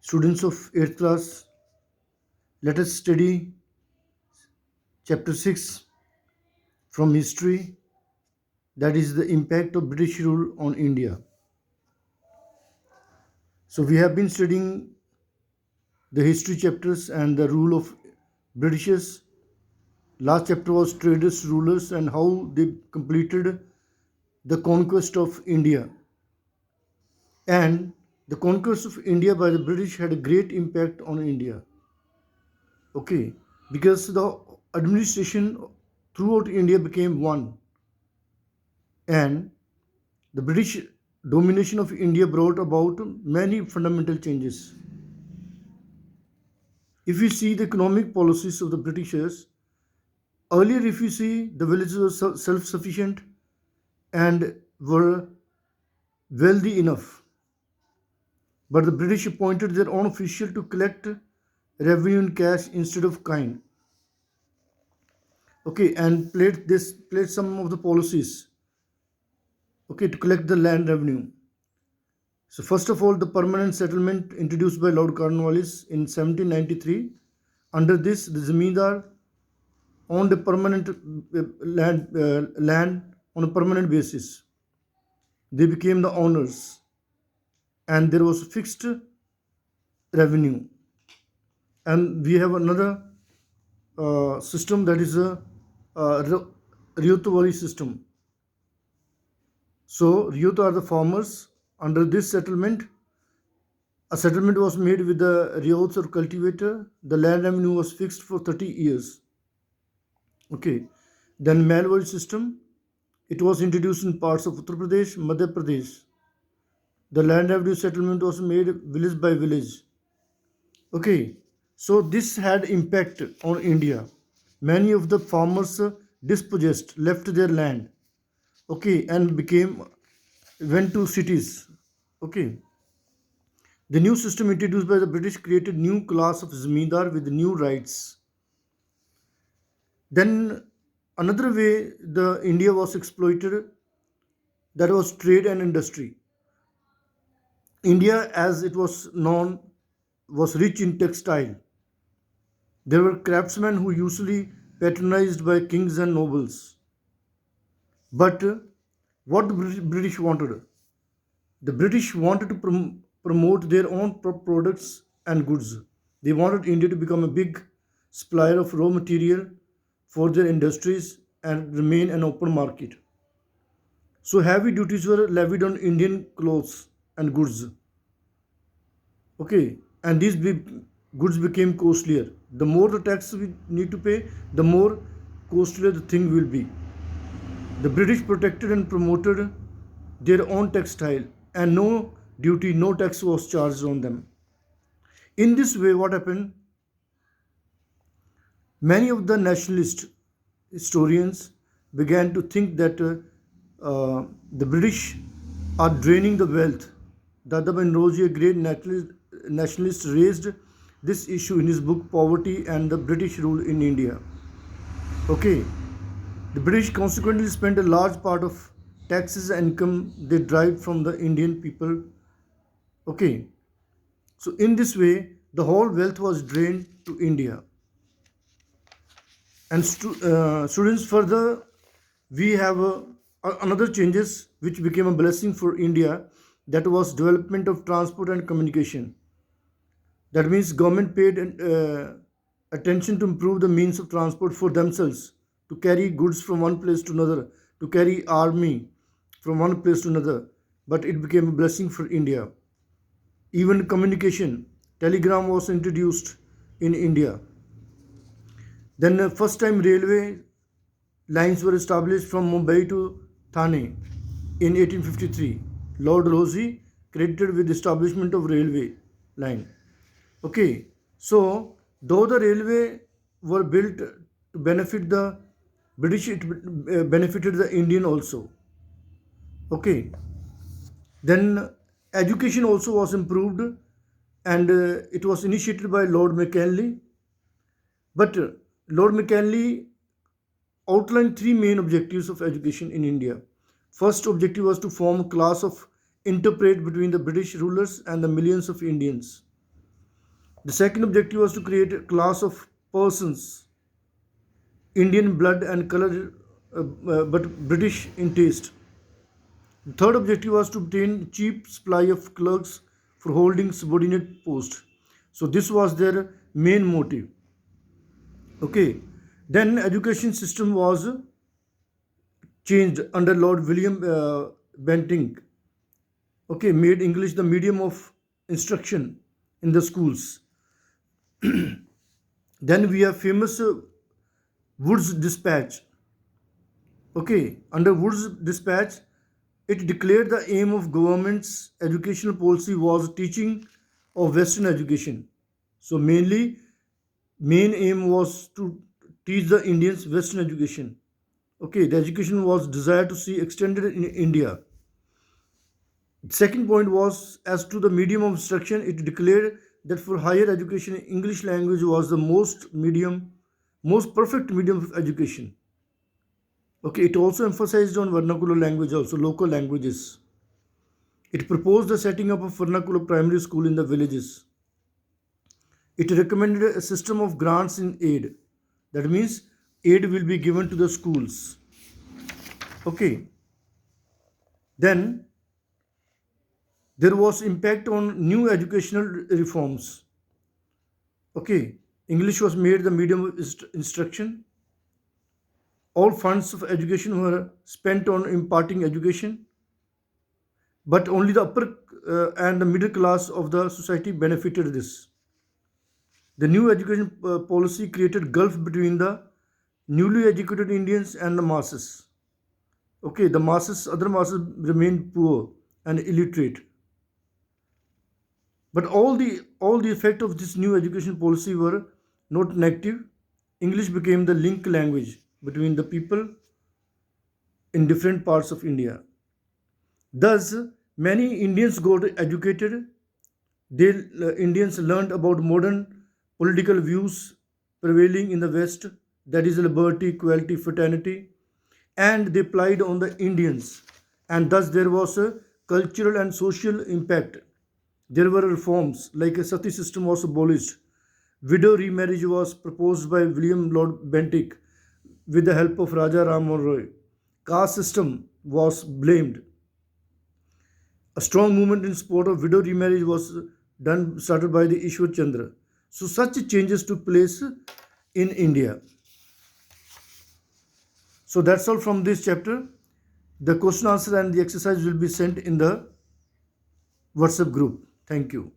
Students of 8th class, let us study chapter 6 from history, that is the impact of British rule on India. So we have been studying the history chapters and the rule of Britishers. Last chapter was traders, rulers, and how they completed the conquest of India. And the conquest of India by the British had a great impact on India. Okay, because the administration throughout India became one, and the British domination of India brought about many fundamental changes. If we see the economic policies of the Britishers, earlier, if you see, the villages were self sufficient and were wealthy enough. But the British appointed their own official to collect revenue in cash instead of kind. Okay, and played some of the policies. Okay, to collect the land revenue. So first of all, the permanent settlement introduced by Lord Cornwallis in 1793. Under this, the Zamindar owned a permanent land on a permanent basis. They became the owners, and there was fixed revenue. And we have another system, that is a Ryotwari system. So Ryot are the farmers. Under this settlement, a settlement was made with the ryots or cultivator. The land revenue was fixed for 30 years. Okay. Then Malwari system. It was introduced in parts of Uttar Pradesh, Madhya Pradesh. The land revenue settlement was made village by village. Okay. So this had impact on India. Many of the farmers dispossessed, left their land. Okay, and went to cities. Okay. The new system introduced by the British created new class of Zamindar with new rights. Then another way the India was exploited, that was trade and industry. India, as it was known, was rich in textile. There were craftsmen who usually patronized by kings and nobles. But what the British wanted? The British wanted to promote their own products and goods. They wanted India to become a big supplier of raw material for their industries and remain an open market. So heavy duties were levied on Indian clothes and goods. Okay, and these goods became costlier. The more the tax we need to pay, the more costlier the thing will be. The British protected and promoted their own textile, and no duty, no tax was charged on them. In this way, what happened? Many of the nationalist historians began to think that the British are draining the wealth. Dada Benroji, a great nationalist, raised this issue in his book Poverty and the British Rule in India. Okay, the British consequently spent a large part of taxes and income they derived from the Indian people. Okay, so in this way, the whole wealth was drained to India. And students, further, we have another changes which became a blessing for India, that was development of transport and communication. That means government paid attention to improve the means of transport for themselves, to carry goods from one place to another, to carry army from one place to another. But it became a blessing for India. Even communication, telegram was introduced in India. Then first time railway lines were established from Mumbai to Thane in 1853. Lord Rosie credited with establishment of railway line. Okay, so though the railway were built to benefit the British, it benefited the Indian also. Okay, then education also was improved, and it was initiated by Lord Mackinlay. But Lord Mackinlay outlined three main objectives of education in India. First objective was to form a class of interpret between the British rulers and the millions of Indians. The second objective was to create a class of persons, Indian blood and color, but British in taste. The third objective was to obtain cheap supply of clerks for holding subordinate posts. So this was their main motive. Okay. Then education system was changed under Lord William Bentinck. Okay, made English the medium of instruction in the schools. Then we have famous Wood's Dispatch. Okay, under Wood's Dispatch, it declared the aim of government's educational policy was teaching of Western education. So main aim was to teach the Indians Western education. Okay, the education was desired to see extended in India. Second point was as to the medium of instruction, it declared that for higher education, English language was the most perfect medium of education. Okay, it also emphasized on vernacular language, also local languages. It proposed the setting up of vernacular primary school in the villages. It recommended a system of grants in aid. That means aid will be given to the schools. Okay. Then there was impact on new educational reforms. Okay. English was made the medium of instruction. All funds of education were spent on imparting education, but only the upper and the middle class of the society benefited this. The new education policy created gulf between the newly educated Indians and the masses. Okay, the masses, other masses remained poor and illiterate. But all the effect of this new education policy were not negative. English became the link language between the people in different parts of India. Thus, many Indians got educated. Indians learned about modern political views prevailing in the West, that is liberty, equality, fraternity, and they applied on the Indians. And thus there was a cultural and social impact. There were reforms like a sati system was abolished. Widow remarriage was proposed by William Lord Bentinck with the help of Raja Ram Mohan Roy. Caste system was blamed. A strong movement in support of widow remarriage was started by the Ishwar Chandra. So such changes took place in India. So that's all from this chapter. The question answer and the exercise will be sent in the WhatsApp group. Thank you.